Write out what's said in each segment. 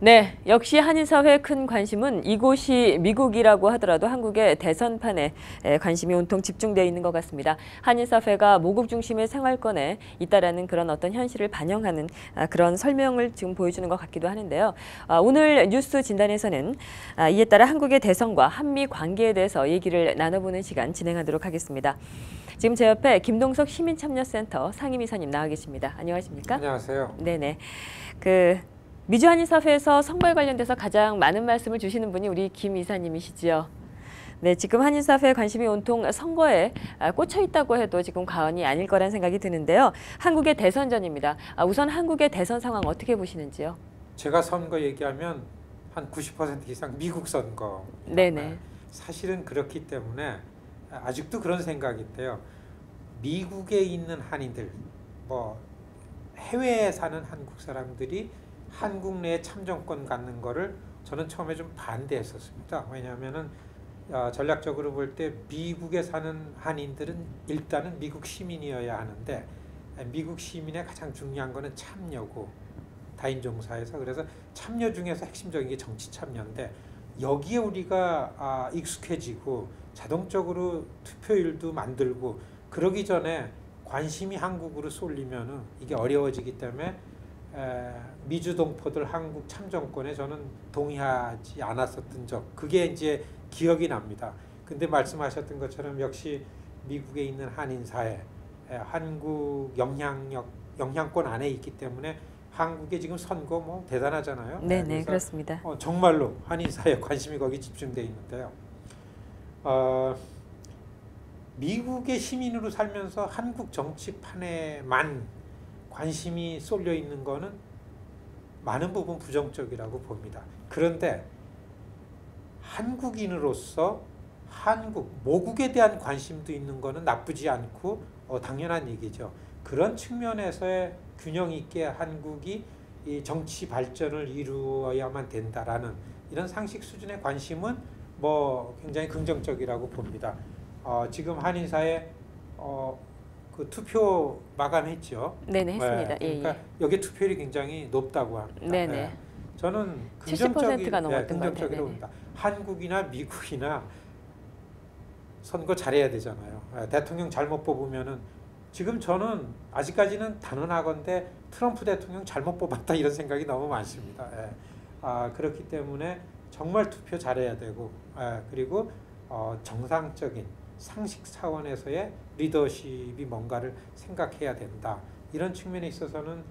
네, 역시 한인사회의 큰 관심은 이곳이 미국이라고 하더라도 한국의 대선판에 관심이 온통 집중되어 있는 것 같습니다. 한인사회가 모국 중심의 생활권에 있다라는 그런 어떤 현실을 반영하는 그런 설명을 지금 보여주는 것 같기도 하는데요. 오늘 뉴스 진단에서는 이에 따라 한국의 대선과 한미 관계에 대해서 얘기를 나눠보는 시간 진행하도록 하겠습니다. 지금 제 옆에 김동석 시민참여센터 상임이사님 나와 계십니다. 안녕하십니까? 안녕하세요. 네네. 미주 한인사회에서 선거에 관련돼서 가장 많은 말씀을 주시는 분이 우리 김 이사님이시지요. 네, 지금 한인사회의 관심이 온통 선거에 꽂혀 있다고 해도 지금 과언이 아닐 거란 생각이 드는데요. 한국의 대선전입니다. 우선 한국의 대선 상황 어떻게 보시는지요? 제가 선거 얘기하면 한 90% 이상 미국 선거. 네네. 사실은 그렇기 때문에 아직도 그런 생각이 있대요. 미국에 있는 한인들, 뭐 해외에 사는 한국 사람들이 한국 내에 참정권 갖는 거를 저는 처음에 좀 반대했었습니다. 왜냐하면은 전략적으로 볼 때 미국에 사는 한인들은 일단은 미국 시민이어야 하는데 미국 시민의 가장 중요한 거는 참여고 다인종사에서 그래서 참여 중에서 핵심적인 게 정치 참여인데 여기에 우리가 익숙해지고 자동적으로 투표율도 만들고 그러기 전에 관심이 한국으로 쏠리면은 이게 어려워지기 때문에 미주 동포들 한국 참정권에 저는 동의하지 않았었던 적 그게 이제 기억이 납니다. 근데 말씀하셨던 것처럼 역시 미국에 있는 한인사회 한국 영향권 안에 있기 때문에 한국의 지금 선거 뭐 대단하잖아요. 네네, 그렇습니다. 정말로 한인사회 관심이 거기 집중되어 있는데요. 미국의 시민으로 살면서 한국 정치판에만 관심이 쏠려 있는 거는 많은 부분 부정적이라고 봅니다. 그런데 한국인으로서 모국에 대한 관심도 있는 거는 나쁘지 않고 당연한 얘기죠. 그런 측면에서의 균형 있게 한국이 이 정치 발전을 이루어야만 된다라는 이런 상식 수준의 관심은 뭐 굉장히 긍정적이라고 봅니다. 지금 한인사회 그 투표 마감했죠. 네네, 했습니다. 그러니까 여기 투표율이 굉장히 높다고 합니다. 네네. 저는 70%가 넘었던 것 긍정적으로 봅니다. 한국이나 미국이나 선거 잘해야 되잖아요. 대통령 잘못 뽑으면은 지금 저는 아직까지는 단언하건대 트럼프 대통령 잘못 뽑았다 이런 생각이 너무 많습니다. 그렇기 때문에 정말 투표 잘해야 되고 그리고 정상적인 상식 차원에서의 리더십이 뭔가를 생각해야 된다. 이런 측면에 있어서는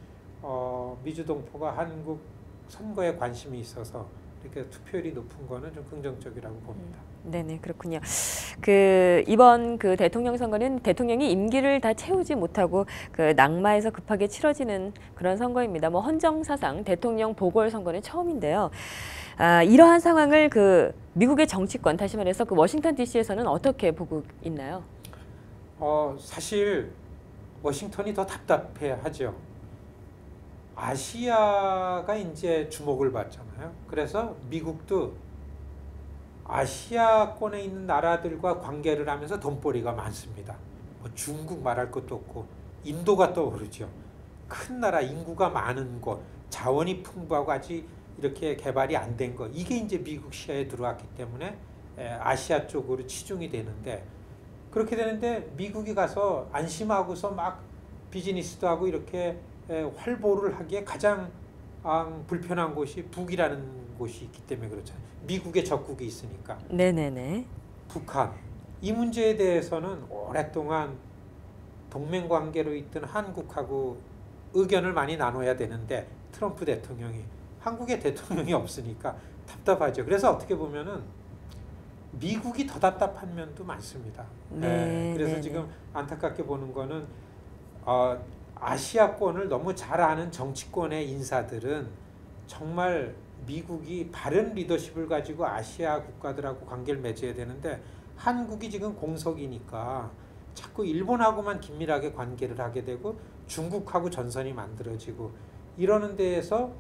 미주 동포가 한국 선거에 관심이 있어서 이렇게 투표율이 높은 거는 좀 긍정적이라고 봅니다. 네네, 그렇군요. 이번 대통령 선거는 대통령이 임기를 다 채우지 못하고 낙마해서 급하게 치러지는 그런 선거입니다. 뭐 헌정사상 대통령 보궐선거는 처음인데요. 이러한 상황을 미국의 정치권, 다시 말해서 워싱턴 DC에서는 어떻게 보고 있나요? 사실 워싱턴이 더 답답해하죠. 아시아가 이제 주목을 받잖아요. 그래서 미국도 아시아권에 있는 나라들과 관계를 하면서 돈벌이가 많습니다. 뭐 중국 말할 것도 없고 인도가 떠오르죠. 큰 나라, 인구가 많은 곳, 자원이 풍부하고 아직 이렇게 개발이 안 된 것, 이게 이제 미국 시야에 들어왔기 때문에 아시아 쪽으로 치중이 되는데 그렇게 되는데 미국이 가서 안심하고서 막 비즈니스도 하고 이렇게 활보를 하기에 가장 불편한 곳이 북이라는 곳이 있기 때문에 그렇잖아요. 미국의 적국이 있으니까. 네네네. 북한. 이 문제에 대해서는 오랫동안 동맹관계로 있던 한국하고 의견을 많이 나눠야 되는데 트럼프 대통령이 한국의 대통령이 없으니까 답답하죠. 그래서 어떻게 보면은 미국이 더 답답한 면도 많습니다. 그래서 지금 안타깝게 보는 거는 아시아권을 너무 잘 아는 정치권의 인사들은 정말 미국이 바른 리더십을 가지고 아시아 국가들하고 관계를 맺어야 되는데 한국이 지금 공석이니까 자꾸 일본하고만 긴밀하게 관계를 하게 되고 중국하고 전선이 만들어지고 이러는 데에서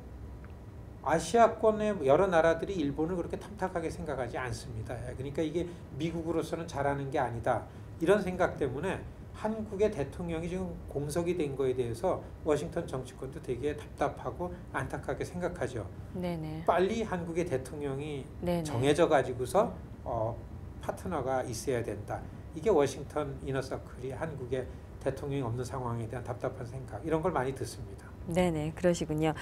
아시아권의 여러 나라들이 일본을 그렇게 탐탁하게 생각하지 않습니다. 그러니까 이게 미국으로서는 잘하는 게 아니다. 이런 생각 때문에 한국의 대통령이 지금 공석이 된 거에 대해서 워싱턴 정치권도 되게 답답하고 안타깝게 생각하죠. 네네. 빨리 한국의 대통령이 네네. 정해져 가지고서 파트너가 있어야 된다. 이게 워싱턴 이너서클이 한국의 대통령이 없는 상황에 대한 답답한 생각 이런 걸 많이 듣습니다. 네네, 그러시군요.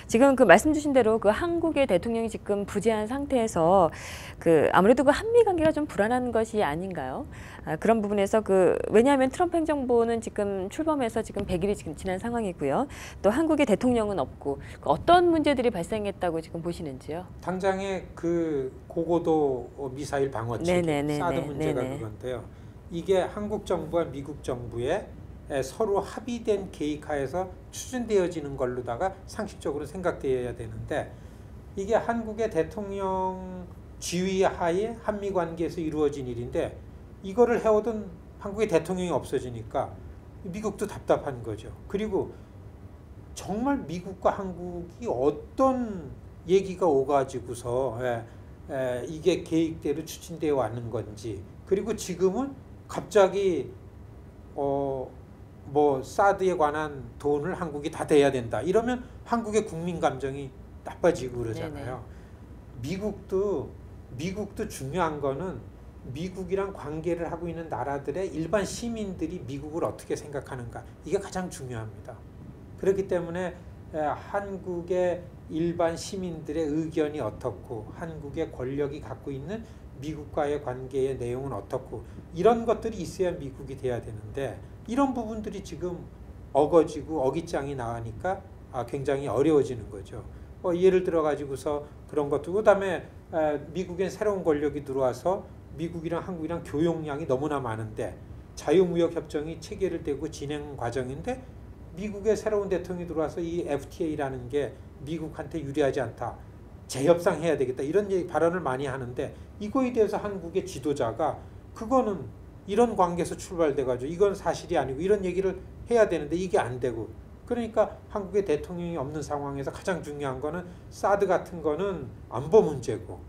지금 그 말씀 주신 대로 그 한국의 대통령이 지금 부재한 상태에서 그 아무래도 그 한미 관계가 좀 불안한 것이 아닌가요? 그런 부분에서 왜냐하면 트럼프 행정부는 지금 출범해서 지금 100일이 지금 지난 상황이고요. 또 한국의 대통령은 없고 어떤 문제들이 발생했다고 지금 보시는지요? 당장의 그 고고도 미사일 방어 체계 네네네네. 사드 문제가 네네. 그건데요. 이게 한국 정부와 미국 정부의 서로 합의된 계획하에서 추진되어지는 걸로다가 상식적으로 생각되어야 되는데 이게 한국의 대통령 지휘하에 한미 관계에서 이루어진 일인데 이거를 해오던 한국의 대통령이 없어지니까 미국도 답답한 거죠. 그리고 정말 미국과 한국이 어떤 얘기가 오가지고서 이게 계획대로 추진되어 왔는 건지 그리고 지금은 갑자기 뭐 사드에 관한 돈을 한국이 다 대야 된다. 이러면 한국의 국민 감정이 나빠지고 그러잖아요. 미국도 중요한 거는 미국이랑 관계를 하고 있는 나라들의 일반 시민들이 미국을 어떻게 생각하는가. 이게 가장 중요합니다. 그렇기 때문에 한국의 일반 시민들의 의견이 어떻고 한국의 권력이 갖고 있는 미국과의 관계의 내용은 어떻고 이런 것들이 있어야 미국이 돼야 되는데 이런 부분들이 지금 어거지고 어깃장이 나가니까 굉장히 어려워지는 거죠. 예를 들어 가지고서 그런 것도 그다음에 미국엔 새로운 권력이 들어와서 미국이랑 한국이랑 교역량이 너무나 많은데 자유무역 협정이 체결되고 진행 과정인데 미국의 새로운 대통령이 들어와서 이 FTA라는 게 미국한테 유리하지 않다. 재협상해야 되겠다. 이런 발언을 많이 하는데 이거에 대해서 한국의 지도자가 그거는 이런 관계에서 출발돼가지고 이건 사실이 아니고 이런 얘기를 해야 되는데 이게 안 되고 그러니까 한국의 대통령이 없는 상황에서 가장 중요한 거는 사드 같은 거는 안보 문제고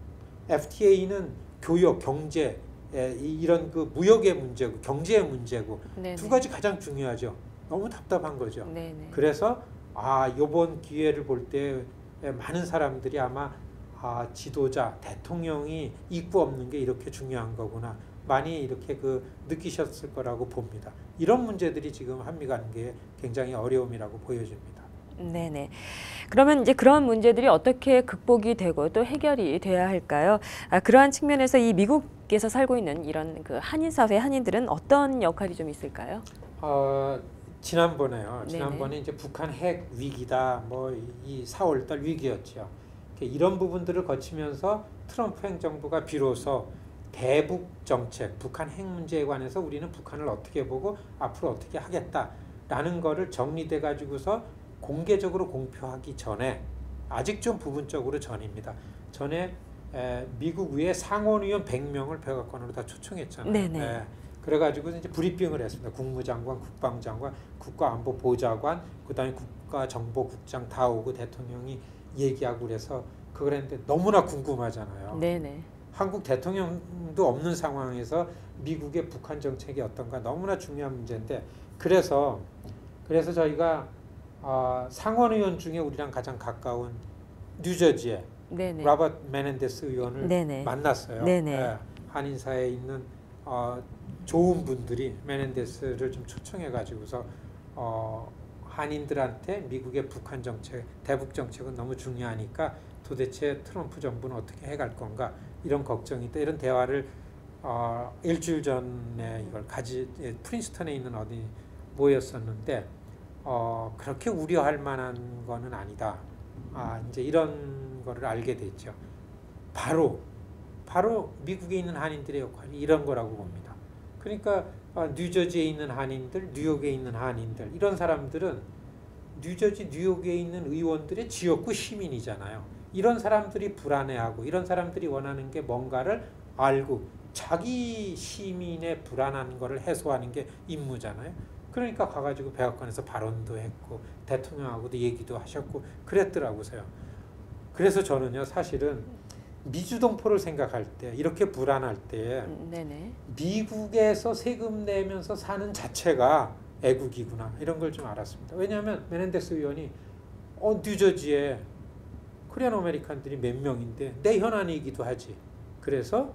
FTA는 교역, 경제 이런 그 무역의 문제고 경제의 문제고 네네. 두 가지 가장 중요하죠. 너무 답답한 거죠. 네네. 그래서 이번 기회를 볼 때 많은 사람들이 아마 지도자, 대통령이 있고 없는 게 이렇게 중요한 거구나. 많이 이렇게 느끼셨을 거라고 봅니다. 이런 문제들이 지금 한미 관계에 굉장히 어려움이라고 보여집니다. 네네. 그러면 이제 그런 문제들이 어떻게 극복이 되고 또 해결이 돼야 할까요? 그러한 측면에서 이 미국에서 살고 있는 이런 그 한인 사회 한인들은 어떤 역할이 좀 있을까요? 지난번에요. 네네. 지난번에 이제 북한 핵 위기다. 뭐 이 4월달 위기였죠. 이런 부분들을 거치면서 트럼프 행정부가 비로소 대북 정책, 북한 핵 문제에 관해서 우리는 북한을 어떻게 보고 앞으로 어떻게 하겠다라는 거를 정리돼 가지고서 공개적으로 공표하기 전에 아직 좀 부분적으로 전입니다. 전에 미국 위에 상원의원 100명을 백악관으로 다 초청했잖아요. 네네. 그래가지고 이제 브리핑을 했습니다. 국무장관, 국방장관, 국가안보보좌관, 그다음에 국가정보국장 다 오고 대통령이 얘기하고 그래서 그걸 했는데 너무나 궁금하잖아요. 네네. 한국 대통령도 없는 상황에서 미국의 북한 정책이 어떤가 너무나 중요한 문제인데 그래서 저희가 상원의원 중에 우리랑 가장 가까운 뉴저지에 네네. 로버트 메넨데스 의원을 네네. 만났어요. 네네. 한인사에 있는 좋은 분들이 메넨데스를 좀 초청해 가지고서 한인들한테 미국의 북한 정책, 대북 정책은 너무 중요하니까 도대체 트럼프 정부는 어떻게 해갈 건가 이런 걱정이 있다. 이런 대화를 일주일 전에 이걸 프린스턴에 있는 어디 모였었는데 그렇게 우려할 만한 거는 아니다. 이제 이런 거를 알게 됐죠. 바로 미국에 있는 한인들의 역할이 이런 거라고 봅니다. 그러니까 뉴저지에 있는 한인들, 뉴욕에 있는 한인들 이런 사람들은 뉴저지, 뉴욕에 있는 의원들의 지역구 시민이잖아요. 이런 사람들이 불안해하고 이런 사람들이 원하는 게 뭔가를 알고 자기 시민의 불안한 거를 해소하는 게 임무잖아요. 그러니까 가가지고 백악관에서 발언도 했고 대통령하고도 얘기도 하셨고 그랬더라고요. 그래서 저는요 사실은 미주동포를 생각할 때 이렇게 불안할 때 네네. 미국에서 세금 내면서 사는 자체가 애국이구나 이런 걸 좀 알았습니다. 왜냐하면 메넨데스 의원이 뉴저지에 코리안 아메리칸들이 몇 명인데 내 현안이기도 하지. 그래서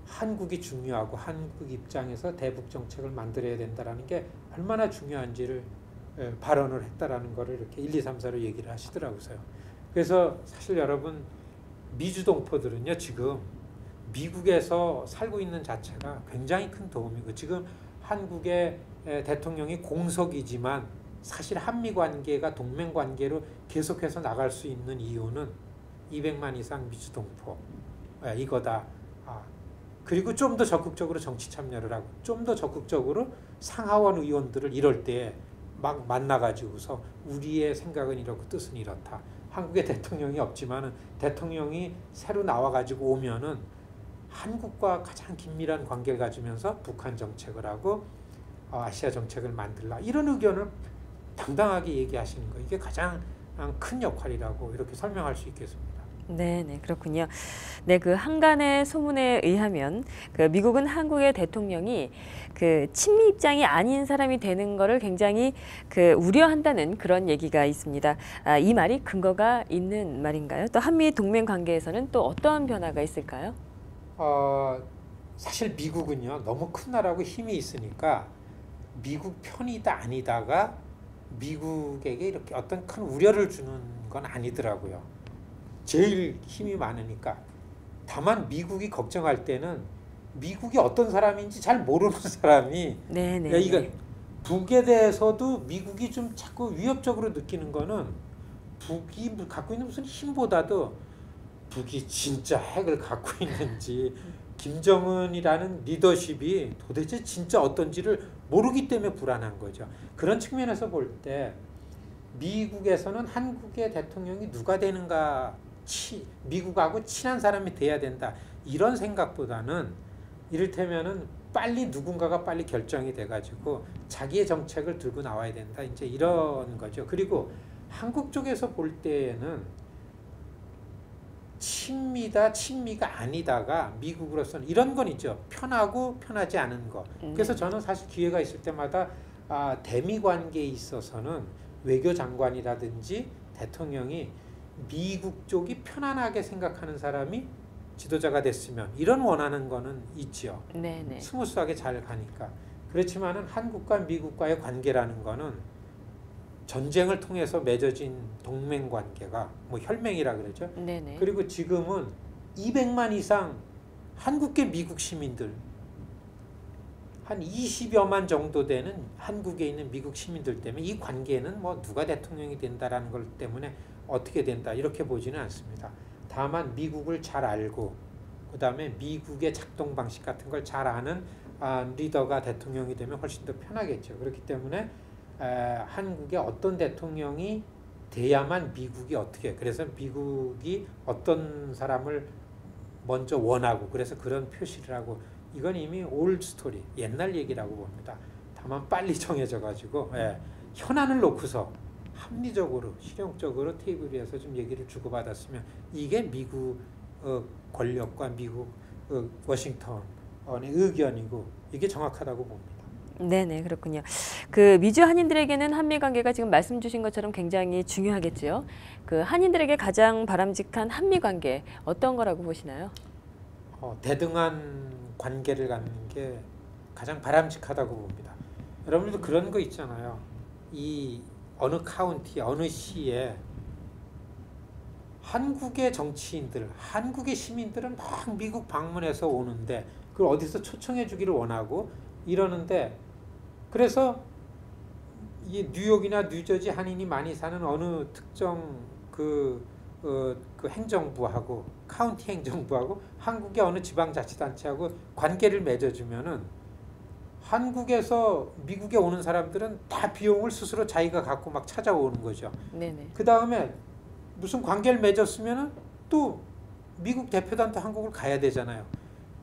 한국이 중요하고 한국 입장에서 대북 정책을 만들어야 된다라는 게 얼마나 중요한지를 발언을 했다라는 거를 이렇게 1, 2, 3, 4로 얘기를 하시더라고요. 그래서 사실 여러분 미주동포들은요 지금 미국에서 살고 있는 자체가 굉장히 큰 도움이고 지금 한국의 대통령이 공석이지만 사실 한미 관계가 동맹 관계로 계속해서 나갈 수 있는 이유는 200만 이상 미주동포 이거다. 그리고 좀 더 적극적으로 정치 참여를 하고 좀 더 적극적으로 상하원 의원들을 이럴 때 막 만나가지고서 우리의 생각은 이렇고 뜻은 이렇다. 한국의 대통령이 없지만은 대통령이 새로 나와가지고 오면은 한국과 가장 긴밀한 관계를 가지면서 북한 정책을 하고 아시아 정책을 만들라 이런 의견을 당당하게 얘기하시는 거 이게 가장 큰 역할이라고 이렇게 설명할 수 있겠습니다. 네, 그렇군요. 네, 그 한간의 소문에 의하면 그 미국은 한국의 대통령이 그 친미 입장이 아닌 사람이 되는 거를 굉장히 그 우려한다는 그런 얘기가 있습니다. 이 말이 근거가 있는 말인가요? 또 한미 동맹 관계에서는 또 어떤 변화가 있을까요? 사실 미국은요 너무 큰 나라고 힘이 있으니까 미국 편이다 아니다가 미국에게 이렇게 어떤 큰 우려를 주는 건 아니더라고요. 제일 힘이 많으니까. 다만 미국이 걱정할 때는 미국이 어떤 사람인지 잘 모르는 사람이 네. 이거 북에 대해서도 미국이 좀 자꾸 위협적으로 느끼는 거는 북이 갖고 있는 무슨 힘보다도 북이 진짜 핵을 갖고 있는지 김정은이라는 리더십이 도대체 진짜 어떤지를 모르기 때문에 불안한 거죠. 그런 측면에서 볼 때 미국에서는 한국의 대통령이 누가 되는가 미국하고 친한 사람이 돼야 된다 이런 생각보다는 이를테면은 빨리 누군가가 빨리 결정이 돼가지고 자기의 정책을 들고 나와야 된다 이제 이런 거죠. 그리고 한국 쪽에서 볼 때에는 친미다 친미가 아니다가 미국으로서는 이런 건 있죠. 편하고 편하지 않은 거. 그래서 저는 사실 기회가 있을 때마다 대미 관계에 있어서는 외교장관이라든지 대통령이 미국 쪽이 편안하게 생각하는 사람이 지도자가 됐으면 이런 원하는 거는 있죠. 네네. 스무스하게 잘 가니까. 그렇지만은 한국과 미국과의 관계라는 거는 전쟁을 통해서 맺어진 동맹 관계가 뭐 혈맹이라 그러죠. 네네. 그리고 지금은 200만 이상 한국계 미국 시민들 한 20여만 정도 되는 한국에 있는 미국 시민들 때문에 이 관계는 뭐 누가 대통령이 된다라는 것 때문에 어떻게 된다 이렇게 보지는 않습니다. 다만 미국을 잘 알고 그 다음에 미국의 작동 방식 같은 걸 잘 아는 리더가 대통령이 되면 훨씬 더 편하겠죠. 그렇기 때문에 한국의 어떤 대통령이 돼야만 미국이 어떻게 그래서 미국이 어떤 사람을 먼저 원하고 그래서 그런 표시를 하고 이건 이미 올드 스토리 옛날 얘기라고 봅니다. 다만 빨리 정해져 가지고 현안을 놓고서 합리적으로 실용적으로 테이블 위에서 좀 얘기를 주고받았으면 이게 미국 권력과 미국 워싱턴의 의견이고 이게 정확하다고 봅니다. 네네, 그렇군요. 그 미주 한인들에게는 한미 관계가 지금 말씀 주신 것처럼 굉장히 중요하겠죠. 그 한인들에게 가장 바람직한 한미 관계 어떤 거라고 보시나요? 대등한 관계를 갖는 게 가장 바람직하다고 봅니다. 여러분들도 그런 거 있잖아요. 이 어느 카운티, 어느 시에 한국의 정치인들, 한국의 시민들은 막 미국 방문해서 오는데 그걸 어디서 초청해 주기를 원하고 이러는데 그래서 이 뉴욕이나 뉴저지 한인이 많이 사는 어느 특정 그 행정부하고 카운티 행정부하고 한국의 어느 지방자치단체하고 관계를 맺어주면은 한국에서 미국에 오는 사람들은 다 비용을 스스로 자기가 갖고 막 찾아오는 거죠. 네네. 그 다음에 무슨 관계를 맺었으면은 또 미국 대표단도 한국을 가야 되잖아요.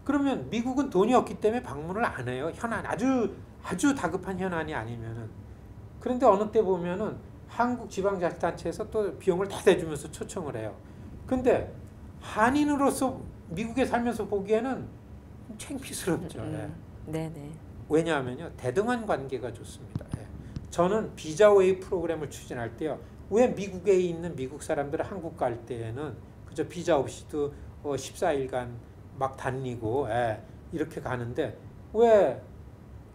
그러면 미국은 돈이 없기 때문에 방문을 안 해요. 현안 아주 다급한 현안이 아니면은. 그런데 어느 때 보면은 한국 지방자치단체에서 또 비용을 다 대주면서 초청을 해요. 근데 한인으로서 미국에 살면서 보기에는 창피스럽죠. 예. 네네. 왜냐하면요, 대등한 관계가 좋습니다. 예. 저는 비자 웨이 프로그램을 추진할 때요, 왜 미국에 있는 미국 사람들은 한국 갈 때에는 그저 비자 없이도 14일간 막 다니고 이렇게 가는데 왜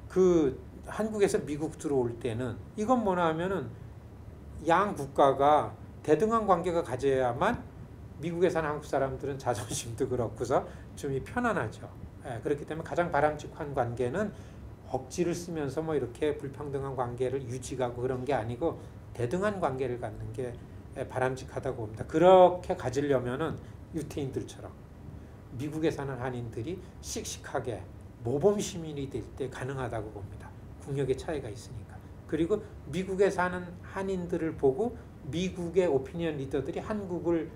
그 한국에서 미국 들어올 때는 이건 뭐냐 하면은 양 국가가 대등한 관계가 가져야만 미국에 사는 한국 사람들은 자존심도 그렇고서 좀 편안하죠. 그렇기 때문에 가장 바람직한 관계는 억지를 쓰면서 뭐 이렇게 불평등한 관계를 유지하고 그런 게 아니고 대등한 관계를 갖는 게 바람직하다고 봅니다. 그렇게 가지려면은 유태인들처럼 미국에 사는 한인들이 씩씩하게 모범 시민이 될 때 가능하다고 봅니다. 국력의 차이가 있으니까. 그리고 미국에 사는 한인들을 보고 미국의 오피니언 리더들이 한국을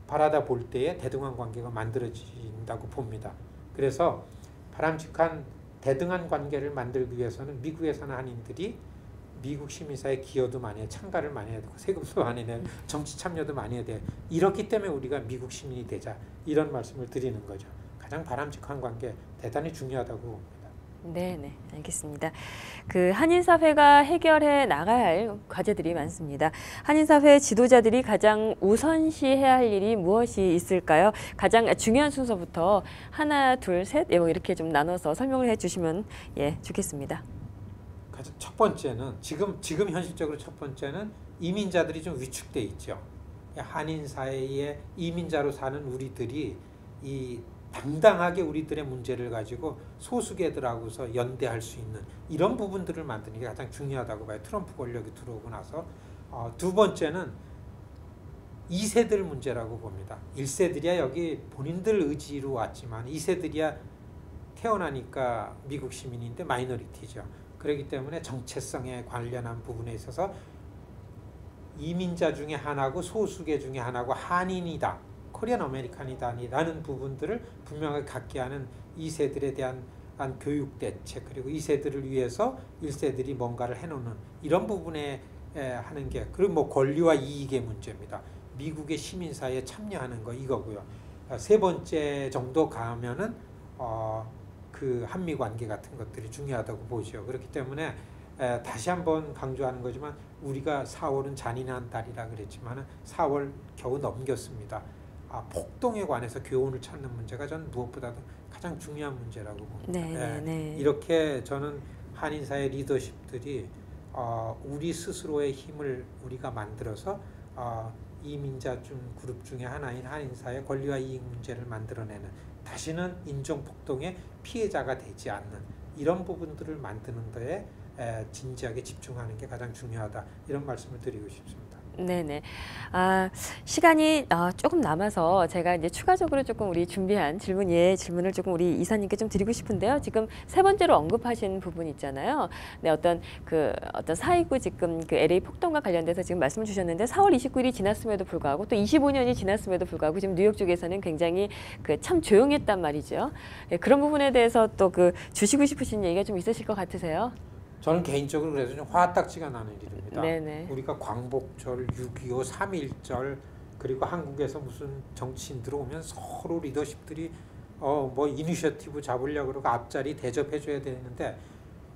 바라다 볼 때에 대등한 관계가 만들어진다고 봅니다. 그래서 바람직한 대등한 관계를 만들기 위해서는 미국에 사는 한인들이 미국 시민사회 기여도 많이 해, 참가를 많이 해야 되고 세금도 많이 내고 정치 참여도 많이 해야 돼요. 이렇기 때문에 우리가 미국 시민이 되자 이런 말씀을 드리는 거죠. 가장 바람직한 관계 대단히 중요하다고 봅니다. 네네, 알겠습니다. 그 한인사회가 해결해 나가야 할 과제들이 많습니다. 한인사회 지도자들이 가장 우선시해야 할 일이 무엇이 있을까요? 가장 중요한 순서부터 하나, 둘, 셋 이렇게 좀 나눠서 설명을 해주시면 좋겠습니다. 가장 첫 번째는 지금 현실적으로 첫 번째는 이민자들이 좀 위축돼 있죠. 한인 사회에 이민자로 사는 우리들이 이 당당하게 우리들의 문제를 가지고 소수계들하고서 연대할 수 있는 이런 부분들을 만드는 게 가장 중요하다고 봐요. 트럼프 권력이 들어오고 나서. 두 번째는 2세들 문제라고 봅니다. 1세들이야 여기 본인들 의지로 왔지만 2세들이야 태어나니까 미국 시민인데 마이너리티죠. 그렇기 때문에 정체성에 관련한 부분에 있어서 이민자 중에 하나고 소수계 중에 하나고 한인이다. 코리안 아메리칸이다라는 부분들을 분명하게 갖게 하는 2세들에 대한 교육 대책 그리고 2세들을 위해서 1세들이 뭔가를 해놓는 이런 부분에 하는 게 그리고 뭐 권리와 이익의 문제입니다. 미국의 시민사회에 참여하는 거 이거고요. 세 번째 정도 가면은 그 한미 관계 같은 것들이 중요하다고 보죠. 그렇기 때문에 다시 한번 강조하는 거지만 우리가 4월은 잔인한 달이라 그랬지만 4월 겨우 넘겼습니다. 폭동에 관해서 교훈을 찾는 문제가 전 무엇보다도 가장 중요한 문제라고 봅니다. 이렇게 저는 한인사회 리더십들이 우리 스스로의 힘을 우리가 만들어서 이민자 그룹 중에 하나인 한인사회 권리와 이익 문제를 만들어내는 다시는 인종폭동의 피해자가 되지 않는 이런 부분들을 만드는 데에 진지하게 집중하는 게 가장 중요하다 이런 말씀을 드리고 싶습니다. 네네. 시간이 조금 남아서 제가 이제 추가적으로 조금 우리 준비한 질문을 조금 우리 이사님께 좀 드리고 싶은데요. 지금 세 번째로 언급하신 부분 있잖아요. 네, 어떤 4.29 지금 그 LA 폭동과 관련돼서 지금 말씀을 주셨는데 4월 29일이 지났음에도 불구하고 또 25년이 지났음에도 불구하고 지금 뉴욕 쪽에서는 굉장히 참 조용했단 말이죠. 네, 그런 부분에 대해서 또 주시고 싶으신 얘기가 좀 있으실 것 같으세요? 저는 개인적으로 그래서 좀 화딱지가 나는 일입니다. 네네. 우리가 광복절, 6.25, 3.1절 그리고 한국에서 무슨 정치인 들어오면 서로 리더십들이 뭐 이니셔티브 잡으려고 그러고 앞자리 대접해줘야 되는데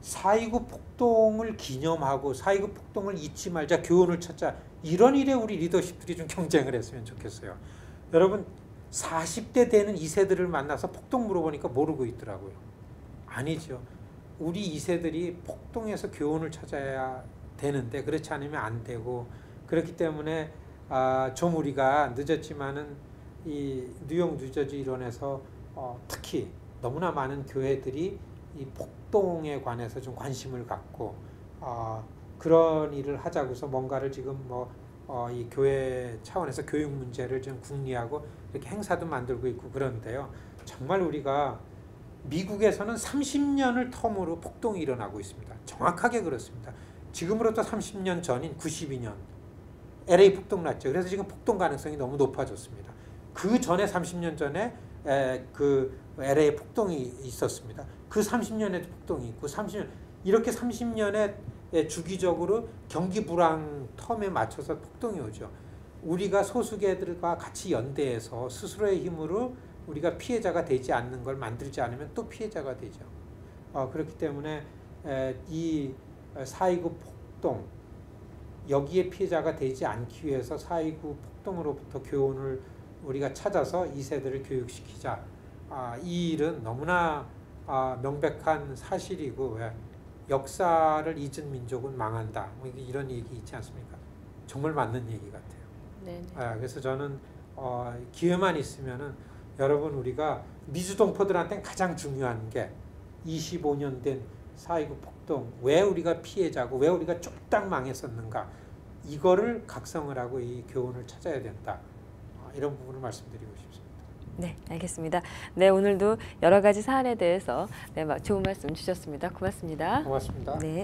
4.29 폭동을 기념하고 4.29 폭동을 잊지 말자 교훈을 찾자 이런 일에 우리 리더십들이 좀 경쟁을 했으면 좋겠어요. 여러분 40대 되는 2세들을 만나서 폭동 물어보니까 모르고 있더라고요. 아니죠. 우리 2세들이 폭동에서 교훈을 찾아야 되는데 그렇지 않으면 안 되고 그렇기 때문에 좀 우리가 늦었지만은 이 뉴욕 뉴저지 일원에서 특히 너무나 많은 교회들이 이 폭동에 관해서 좀 관심을 갖고 그런 일을 하자고서 뭔가를 지금 이 교회 차원에서 교육 문제를 좀 궁리하고 이렇게 행사도 만들고 있고 그런데요. 정말 우리가 미국에서는 30년을 텀으로 폭동이 일어나고 있습니다. 정확하게 그렇습니다. 지금으로부터 30년 전인 92년 LA 폭동 났죠. 그래서 지금 폭동 가능성이 너무 높아졌습니다. 그 전에 30년 전에 그 LA 폭동이 있었습니다. 그 30년에도 폭동이 있고 30년 이렇게 30년에 주기적으로 경기 불황 텀에 맞춰서 폭동이 오죠. 우리가 소수계들과 같이 연대해서 스스로의 힘으로 우리가 피해자가 되지 않는 걸 만들지 않으면 또 피해자가 되죠. 그렇기 때문에 이 4.29 폭동 여기에 피해자가 되지 않기 위해서 4.29 폭동으로부터 교훈을 우리가 찾아서 이 세대를 교육시키자. 이 일은 너무나 명백한 사실이고 역사를 잊은 민족은 망한다. 뭐 이런 얘기 있지 않습니까? 정말 맞는 얘기 같아요. 네네. 그래서 저는 기회만 있으면은 여러분 우리가 미주동포들한테는 가장 중요한 게 25년 된 4.29 폭동 왜 우리가 피해자고 왜 우리가 쫄딱 망했었는가 이거를 각성을 하고 이 교훈을 찾아야 된다. 이런 부분을 말씀드리고 싶습니다. 네, 알겠습니다. 네, 오늘도 여러 가지 사안에 대해서 좋은 말씀 주셨습니다. 고맙습니다. 고맙습니다. 네.